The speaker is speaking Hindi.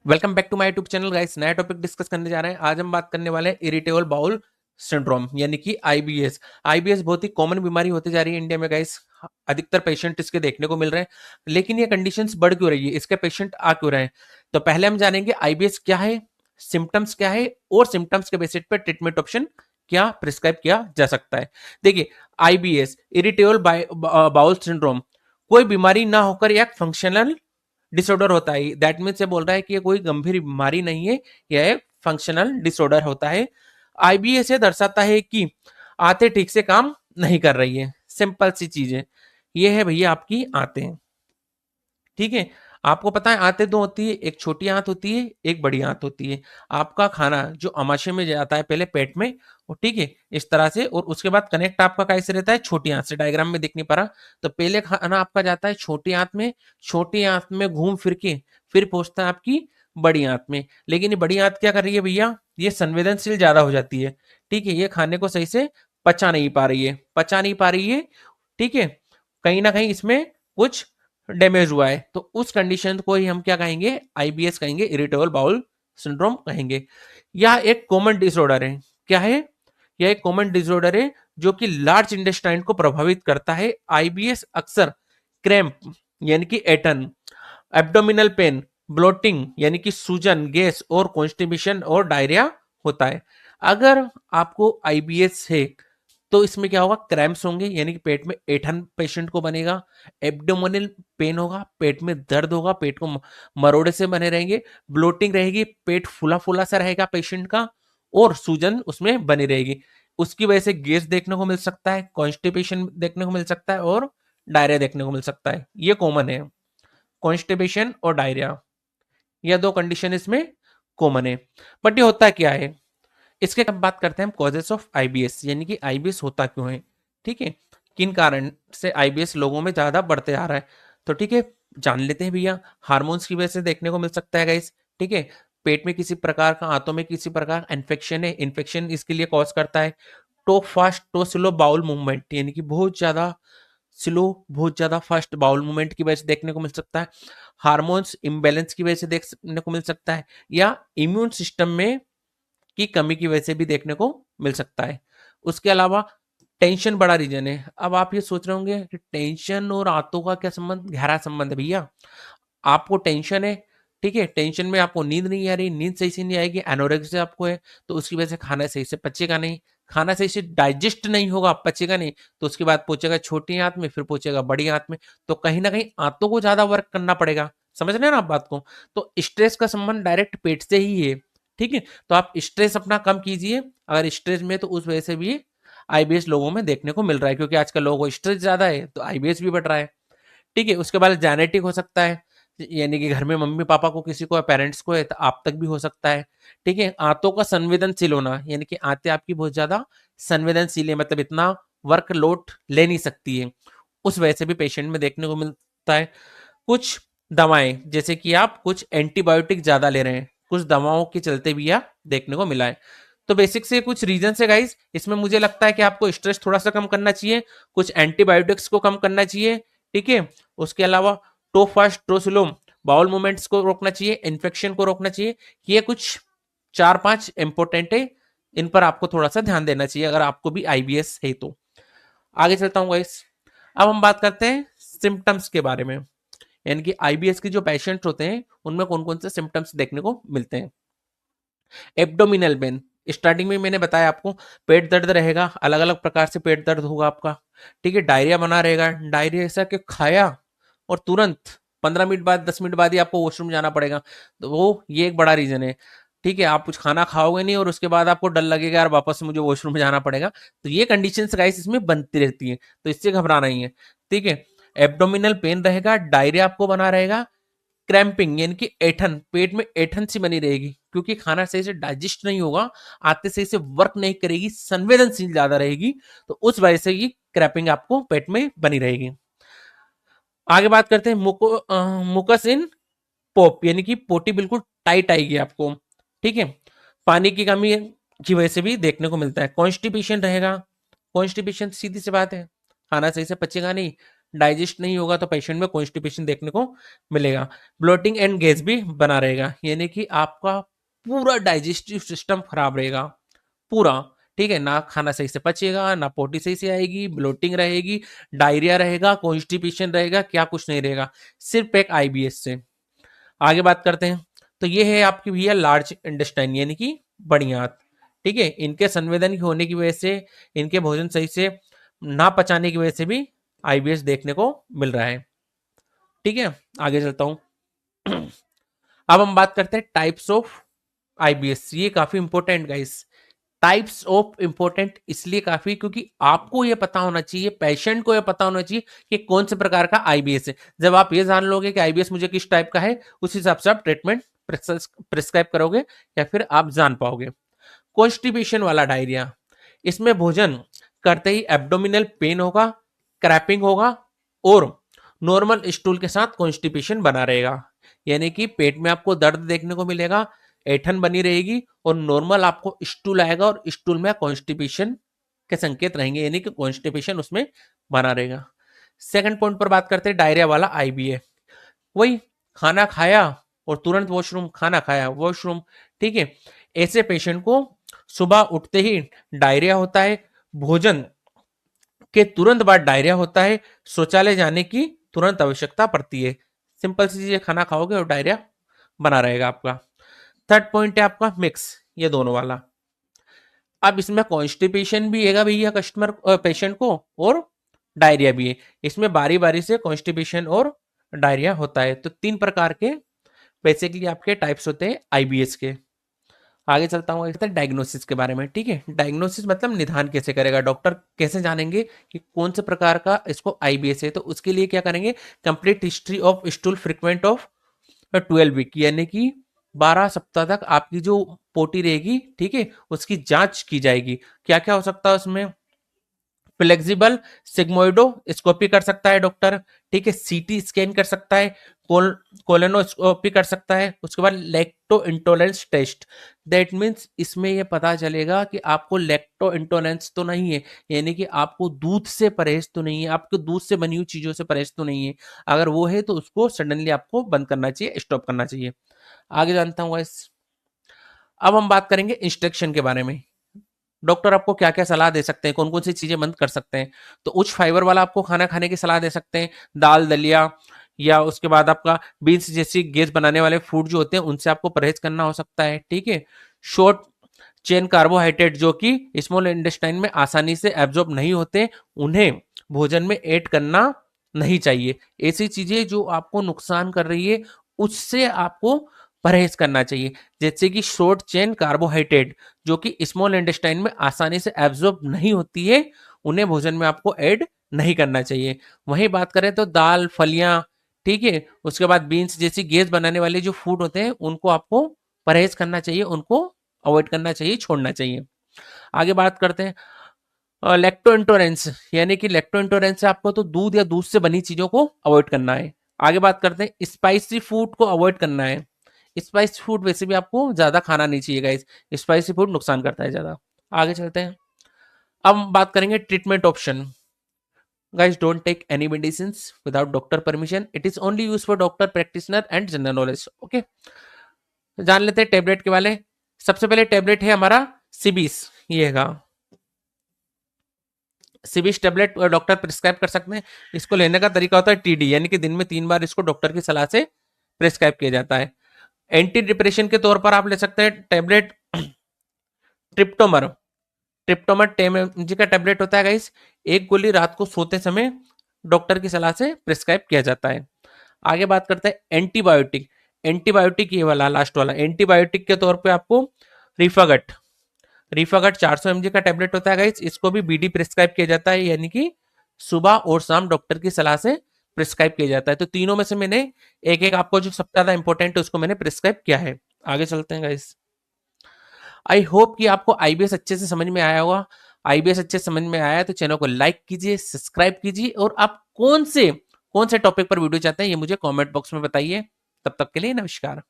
Welcome back to my YouTube channel guys. नया टॉपिक डिस्कस करने जा रहे हैं। आज हम बात करने वाले हैं इरिटेबल बाउल सिंड्रोम यानी कि आईबीएस। आईबीएस बहुत ही कॉमन बीमारी होती जा रही है इंडिया में गाइस। अधिकतर पेशेंट इसके देखने को मिल रहे हैं, लेकिन ये कंडीशंस बढ़ क्यों रही है, इसके पेशेंट आ क्यों रहे हैं। तो पहले हम जानेंगे आईबीएस क्या है, सिम्टम्स क्या है और सिम्टम्स के बेसिस पे ट्रीटमेंट ऑप्शन क्या प्रिस्क्राइब किया जा सकता है। देखिए, आईबीएस इरिटेबल बाउल सिंड्रोम कोई बीमारी ना होकर एक फंक्शनल डिसऑर्डर होता है। दैट मीन्स ये बोल रहा है कि ये कोई गंभीर बीमारी नहीं है, यह एक फंक्शनल डिसऑर्डर होता है। आईबीएस ये दर्शाता है कि आंतें ठीक से काम नहीं कर रही है। सिंपल सी चीज है, ये है भैया आपकी आंतें। ठीक है, आपको पता है आंतें दो होती है, एक छोटी आंत होती है, एक बड़ी आंत होती है। आपका खाना जो आमाशय में जाता है पहले पेट में, और ठीक है इस तरह से, और उसके बाद कनेक्ट आपका कैसे रहता है, छोटी आंत से। डायग्राम में दिख नहीं पा रहा, तो पहले खाना आपका जाता है छोटी आंत में, छोटी आंत में घूम फिर के फिर पहुंचता है आपकी बड़ी आंत में। लेकिन ये बड़ी आंत क्या कर रही है भैया, ये संवेदनशील ज्यादा हो जाती है। ठीक है, ये खाने को सही से पचा नहीं पा रही है, पचा नहीं पा रही है। ठीक है, कहीं ना कहीं इसमें कुछ डैमेज हुआ है, तो उस कंडीशन को ही हम क्या कहेंगे, आईबीएस कहेंगे, इरिटेबल बाउल सिंड्रोम कहेंगे। यह एक कॉमन डिसऑर्डर है। क्या है, यह एक कॉमन डिसऑर्डर है जो कि लार्ज इंटेस्टाइन को प्रभावित करता है। आईबीएस अक्सर क्रैम्प यानी कि एटन, एब्डोमिनल पेन, ब्लोटिंग यानी कि सूजन, गैस और कॉन्स्टिपेशन और डायरिया होता है। अगर आपको आईबीएस है तो इसमें क्या होगा, क्रैम्प्स होंगे यानी कि पेट में ऐंठन पेशेंट को बनेगा, एब्डोमिनल पेन होगा, पेट में दर्द होगा, पेट को मरोड़े से बने रहेंगे, ब्लोटिंग रहेगी, पेट फूला फूला सा रहेगा पेशेंट का, और सूजन उसमें बनी रहेगी। उसकी वजह से गैस देखने को मिल सकता है, कॉन्स्टिपेशन देखने को मिल सकता है और डायरिया देखने को मिल सकता है। ये कॉमन है, कॉन्स्टिपेशन और डायरिया, यह दो कंडीशन इसमें कॉमन है। बट ये होता क्या है, इसके अब बात करते हैं हम कॉजेस ऑफ आईबीएस, यानी कि आईबीएस होता क्यों है। ठीक है, किन कारण से आईबीएस लोगों में ज्यादा बढ़ते आ रहा है, तो ठीक है जान लेते हैं भैया। हार्मोन्स की वजह से देखने को मिल सकता है गाइस। ठीक है, पेट में किसी प्रकार का, आंतों में किसी प्रकार का इन्फेक्शन है, इन्फेक्शन इसके लिए कॉज करता है। Too fast too slow bowel movement, यानी कि बहुत ज्यादा स्लो, बहुत ज्यादा फास्ट बाउल मूवमेंट की वजह से देखने को मिल सकता है। हार्मोन्स इम्बेलेंस की वजह से देखने को मिल सकता है, या इम्यून सिस्टम में की कमी की वजह से भी देखने को मिल सकता है। उसके अलावा टेंशन बड़ा रीजन है। अब आप ये सोच रहे होंगे कि टेंशन और आंतों का क्या संबंध, गहरा संबंध है भैया। आपको टेंशन है, ठीक है, टेंशन में आपको नींद नहीं आ रही, नींद सही से नहीं आएगी, एनोरेक्सिया आपको है, तो उसकी वजह से खाना सही से पचेगा नहीं, खाना सही से डाइजेस्ट नहीं होगा, पचेगा नहीं, तो उसके बाद पहुंचेगा छोटी आंत में, फिर पहुंचेगा बड़ी आंत में, तो कहीं ना कहीं आंतों को ज्यादा वर्क करना पड़ेगा। समझ रहे हैं ना आप बात को। तो स्ट्रेस का संबंध डायरेक्ट पेट से ही है। ठीक है, तो आप स्ट्रेस अपना कम कीजिए, अगर स्ट्रेस में, तो उस वजह से भी आईबीएस लोगों में देखने को मिल रहा है, क्योंकि आजकल लोगों को स्ट्रेस ज्यादा है तो आईबीएस भी बढ़ रहा है। ठीक है, उसके बाद जेनेटिक हो सकता है, यानी कि घर में मम्मी पापा को किसी को है, पेरेंट्स को है, तो आप तक भी हो सकता है। ठीक है, आंतों का संवेदनशील होना, यानी कि आंतें आपकी बहुत ज्यादा संवेदनशील है, मतलब इतना वर्कलोड ले नहीं सकती है, उस वजह से भी पेशेंट में देखने को मिलता है। कुछ दवाएं, जैसे कि आप कुछ एंटीबायोटिक ज्यादा ले रहे हैं, कुछ दवाओं के चलते भी यह देखने को मिला है। तो बेसिक से कुछ रीजन है गाइज, इसमें मुझे लगता है कि आपको स्ट्रेस थोड़ा सा कम करना चाहिए, कुछ एंटीबायोटिक्स को कम करना चाहिए। ठीक है, उसके अलावा too fast too slow bowel movements को रोकना चाहिए, इन्फेक्शन को रोकना चाहिए। ये कुछ 4-5 इंपॉर्टेंट है, इन पर आपको थोड़ा सा ध्यान देना चाहिए अगर आपको भी आईबीएस है तो। आगे चलता हूँ गाइस, अब हम बात करते हैं सिम्टम्स के बारे में, यानी कि आईबीएस के जो पेशेंट होते हैं उनमें कौन कौन से सिम्टम्स देखने को मिलते हैं। एब्डोमिनल पेन, स्टार्टिंग में मैंने बताया आपको, पेट दर्द रहेगा, अलग अलग प्रकार से पेट दर्द होगा आपका। ठीक है, डायरिया बना रहेगा, डायरिया ऐसा कि खाया और तुरंत 15 मिनट बाद, 10 मिनट बाद ही आपको वॉशरूम जाना पड़ेगा, तो वो ये एक बड़ा रीजन है। ठीक है, आप कुछ खाना खाओगे नहीं और उसके बाद आपको डर लगेगा यार वापस से मुझे वॉशरूम जाना पड़ेगा, तो ये कंडीशंस गाइस इसमें बनती रहती है, तो इससे घबराना ही है। ठीक है, एब्डोमिनल पेन रहेगा, डायरिया आपको बना रहेगा, क्रैम्पिंग यानी कि ऐठन, पेट में ऐठन सी बनी रहेगी, क्योंकि खाना सही से डाइजेस्ट नहीं होगा, आते सही से वर्क नहीं करेगी, संवेदनशील ज्यादा रहेगी, तो उस वजह से ये क्रैपिंग आपको पेट में बनी रहेगी। आगे बात करते हैं मुकस इन पॉप, यानी कि पोटी बिल्कुल टाइट आएगी आपको। ठीक है, पानी की कमी की वजह से भी देखने को मिलता है। कॉन्स्टिपेशन रहेगा, कॉन्स्टिपेशन सीधी सी बात है, खाना सही से पचेगा नहीं, डाइजेस्ट नहीं होगा तो पेशेंट में कॉन्स्टिपेशन देखने को मिलेगा। ब्लोटिंग एंड गैस भी बना रहेगा, यानी कि आपका पूरा डाइजेस्टिव सिस्टम खराब रहेगा पूरा, ठीक है ना, खाना सही से पचेगा ना, पोटी सही से आएगी, ब्लोटिंग रहेगी, डायरिया रहेगा, कॉन्स्टिपेशन रहेगा, क्या कुछ नहीं रहेगा, सिर्फ एक आईबीएस से। आगे बात करते हैं, तो ये है आपकी भैया लार्ज इंटेस्टाइन यानी कि बड़ी आंत, ठीक है। इनके संवेदन होने की वजह से, इनके भोजन सही से ना पचाने की वजह से भी आईबीएस देखने को मिल रहा है, ठीक है। आगे चलता हूं। अब हम बात करते हैं टाइप्स ऑफ आईबीएस। ये काफी important guys, types of important इसलिए काफी क्योंकि आपको ये पता होना चाहिए, पेशेंट को ये पता होना चाहिए कि कौन से प्रकार का आईबीएस है। जब आप ये जान लोगे कि आईबीएस मुझे किस टाइप का है, उस हिसाब से आप ट्रीटमेंट प्रिस्क्राइब करोगे या फिर आप जान पाओगे। कॉन्स्टिपेशन वाला डायरिया, इसमें भोजन करते ही एब्डोमिनल पेन होगा, क्रैपिंग होगा और नॉर्मल स्टूल के साथ कॉन्स्टिपेशन बना रहेगा, यानी कि पेट में आपको दर्द देखने को मिलेगा, ऐठन बनी रहेगी और नॉर्मल आपको स्टूल आएगा और स्टूल में कॉन्स्टिपेशन के संकेत रहेंगे, यानी कि कॉन्स्टिपेशन उसमें बना रहेगा। सेकंड पॉइंट पर बात करते हैं डायरिया वाला आईबीए। वही खाना खाया और तुरंत वॉशरूम, खाना खाया वॉशरूम, ठीक है। ऐसे पेशेंट को सुबह उठते ही डायरिया होता है, भोजन के तुरंत बाद डायरिया होता है, शौचालय जाने की तुरंत आवश्यकता पड़ती है। सिंपल सी चीजें खाना खाओगे और डायरिया बना रहेगा आपका। थर्ड पॉइंट है आपका मिक्स, ये दोनों वाला। अब इसमें कॉन्स्टिपेशन भी है भैया कस्टमर पेशेंट को और डायरिया भी है, इसमें बारी बारी से कॉन्स्टिपेशन और डायरिया होता है। तो 3 प्रकार के बेसिकली आपके टाइप्स होते हैं आईबीएस के। आगे चलता हूँ डायग्नोसिस के बारे में, ठीक है। डायग्नोसिस मतलब निदान कैसे करेगा डॉक्टर, कैसे जानेंगे कि कौन से प्रकार का इसको आईबीएस है। तो उसके लिए क्या करेंगे, complete history of stool frequent of 12 week, यानी कि 12 सप्ताह तक आपकी जो पोटी रहेगी, ठीक है, उसकी जांच की जाएगी। क्या क्या हो सकता है उसमें, फ्लेक्सिबल सिग्मोइडोस्कोपी कर सकता है डॉक्टर, ठीक है, सीटी स्कैन कर सकता है, कोलोनोस्कोपी कर सकता है, उसके बाद lacto intolerance test. That means इसमें ये पता चलेगा कि आपको लैक्टो इंटॉलरेंस तो नहीं है, यानी कि आपको दूध से परहेज तो नहीं है, आपको दूध से बनी हुई चीजों से परहेज तो नहीं है। अगर वो है तो उसको सडनली आपको बंद करना चाहिए, स्टॉप करना चाहिए। आगे जानता हूँ गाइस। अब हम बात करेंगे इंस्ट्रक्शन के बारे में। डॉक्टर आपको क्या क्या सलाह दे सकते हैं, कौन कौन सी चीजें बंद कर सकते हैं। तो उच्च फाइबर वाला आपको खाना खाने की सलाह दे सकते हैं, दाल दलिया, या उसके बाद आपका बीन्स जैसी गैस बनाने वाले फूड जो होते हैं उनसे आपको परहेज करना हो सकता है, ठीक है। शॉर्ट चेन कार्बोहाइड्रेट जो कि स्मॉल इंटेस्टाइन में आसानी से एब्जॉर्ब नहीं होते, उन्हें भोजन में ऐड करना नहीं चाहिए। ऐसी चीजें जो आपको नुकसान कर रही है उससे आपको परहेज करना चाहिए, जैसे कि शॉर्ट चेन कार्बोहाइड्रेट जो कि स्मॉल इंटेस्टाइन में आसानी से एब्जॉर्ब नहीं होती है, उन्हें भोजन में आपको ऐड नहीं करना चाहिए। वहीं बात करें तो दाल फलियां, ठीक है, उसके बाद बीन्स जैसी गैस बनाने वाले जो फूड होते हैं उनको आपको परहेज करना चाहिए, उनको अवॉइड करना चाहिए, छोड़ना चाहिए। आगे बात करते हैं लैक्टो इंटॉलरेंस, यानी कि लैक्टो इंटॉलरेंस से आपको तो दूध या दूध से बनी चीजों को अवॉइड करना है। आगे बात करते हैं स्पाइसी फूड को अवॉइड करना है। स्पाइसी फूड वैसे भी आपको ज्यादा खाना नहीं चाहिए गाइस, स्पाइसी फूड नुकसान करता है ज्यादा। आगे चलते हैं। अब हम बात करेंगे treatment option. Guys don't take any medicine without doctor permission, it is only use for doctor practitioner and general knowledge, okay. जान लेते हैं टेबलेट के वाले। सबसे पहले टेबलेट है हमारा सिबिस, ये है सिबिस टेबलेट डॉक्टर प्रिस्क्राइब कर सकते हैं। इसको लेने का तरीका होता है टीडी, यानी कि दिन में 3 बार इसको डॉक्टर की सलाह से प्रिस्क्राइब किया जाता है। एंटी डिप्रेशन के तौर पर आप ले सकते हैं टेबलेट ट्रिप्टोमर। ट्रिप्टोमर 10 mg का टेबलेट होता है गाइस, एक गोली रात को सोते समय डॉक्टर की सलाह से प्रिस्क्राइब किया जाता है। आगे बात करते हैं एंटीबायोटिक। एंटीबायोटिक ये वाला लास्ट वाला, एंटीबायोटिक के तौर पे आपको रिफागट, रिफागट 400 mg का टेबलेट होता है गाइस, इसको भी बीडी प्रिस्क्राइब किया जाता है, यानी कि सुबह और शाम डॉक्टर की सलाह से प्रिस्क्राइब किया जाता है। तो तीनों में से मैंने एक एक आपको जो सबसे ज्यादा इंपॉर्टेंट है उसको मैंने प्रिस्क्राइब किया है। आगे चलते हैं गाइस। आई होप कि आपको आईबीएस अच्छे से समझ में आया होगा। आईबीएस अच्छे से समझ में आया है तो चैनल को लाइक कीजिए, सब्सक्राइब कीजिए, और आप कौन से टॉपिक पर वीडियो चाहते हैं ये मुझे कमेंट बॉक्स में बताइए। तब तक के लिए नमस्कार।